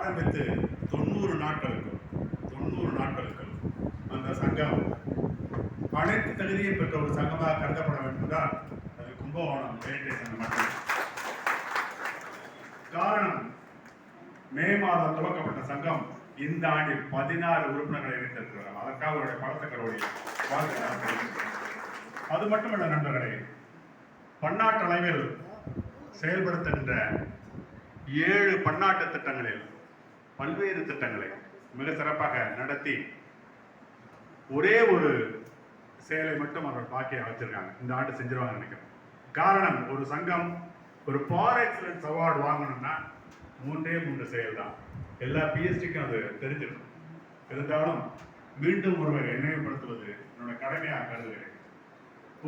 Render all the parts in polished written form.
ஆரம்பித்து 90 நாட்களுக்கு அந்த சங்கம் அனைத்து தகுதியை பெற்ற ஒரு சங்கமாக கருதப்பட வேண்டும் என்றால் அது கும்பகோணம் வேட்டை சங்கம் மட்டும். காரணம், மே மாதம் துவக்கப்பட்ட சங்கம் இந்த ஆண்டில் 16 உறுப்பினர்களை இணைத்திருக்கிறார். அதற்காக அவருடைய பலத்தக்கருடைய வாழ்க்கை. அது மட்டுமல்ல நண்பர்களே, பன்னாட்டு அளவில் செயல்படுத்துகின்ற 7 பன்னாட்டு திட்டங்களில் பல்வேறு திட்டங்களை மிக சிறப்பாக நடத்தி ஒரே ஒரு செயலை மட்டும் அவர்கள் பாக்கிய வச்சிருக்காங்க. இந்த ஆண்டு செஞ்சிருவாங்க நினைக்கிறேன். காரணம், ஒரு சங்கம் ஒரு ஃபார் எக்ஸலன்ஸ் அவார்டு வாங்கணும்னா 3 செயல் தான். எல்லா பிஎஸ்டிக்கும் அது தெரிஞ்சிருக்கும். இருந்தாலும் மீண்டும் ஒருவர் நினைவுபடுத்துவது என்னோட கடமையாக கருதுகிறேன்.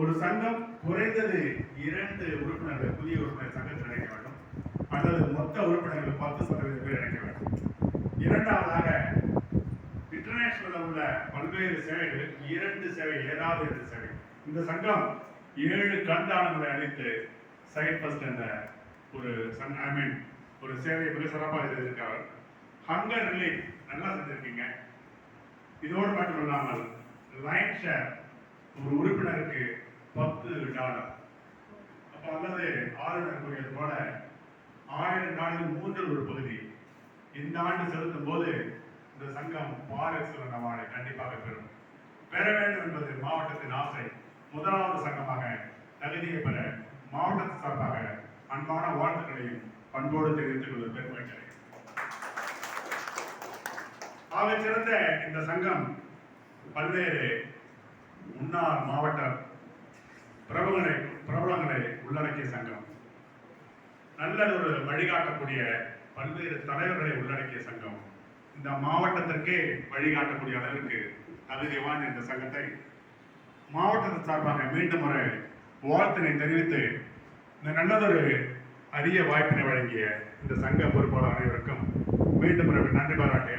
ஒரு சங்கம் குறைந்தது 2 உறுப்பினர்கள் புதிய உறுப்பினர் சங்கத்தில் இணைக்க வேண்டும், அல்லது மொத்த உறுப்பினர்கள் 10% பேர் இணைக்க வேண்டும். இரண்டாவதாக, இன்டர்நேஷனல் உள்ள பல்வேறு சேவைகள் 2 சேவை, ஏதாவது 2 சேவை. இந்த சங்கம் 7 கண்தானங்களை அளித்து சைட் ஃபர்ஸ்ட் என்ற ஒரு சேவையை மிக சிறப்பாக செய்திருக்கிறார். ஹங்கர் ரிலீஃப் நல்லா செஞ்சிருக்கீங்க. இதோடு மட்டும் இல்லாமல் லைன் ஷேர் ஒரு உறுப்பினருக்கு $10. அப்போ அல்லது ஆளுநர் கூறியது போல $1000 மூன்றில் ஒரு பகுதி இந்த ஆண்டு செலுத்தும் போது இந்த சங்கம் ஃபார் எக்ஸலன்ஸ் அவார்டை கண்டிப்பாக பெற வேண்டும் என்பது மாவட்டத்தின் ஆசை. முதலாவது சங்கமாக தகுதியை பெற மாவட்டத்து சார்பாக அன்பான வாழ்த்துக்களையும் பண்போடு தெரிவித்துக் கொள்வது பெருமைக்கிறேன். ஆக சிறந்த இந்த சங்கம் பல்வேறு முன்னாள் மாவட்ட பிரபலங்களை உள்ளடக்கிய சங்கம், நல்ல ஒரு வழிகாட்டக்கூடிய பல்வேறு தலைவர்களை உள்ளடக்கிய சங்கம், இந்த மாவட்டத்திற்கே வழிகாட்டக்கூடிய அளவிற்கு தகுதி வாய்ந்த இந்த சங்கத்தை மாவட்டத்தின் சார்பாக மீண்டும் ஒரு வாழ்த்தினை தெரிவித்து இந்த நல்லதொரு அரிய வாய்ப்பினை வழங்கிய இந்த சங்க பொறுப்பாளர் அனைவருக்கும் மீண்டும் ஒரு நன்றி பாராட்டி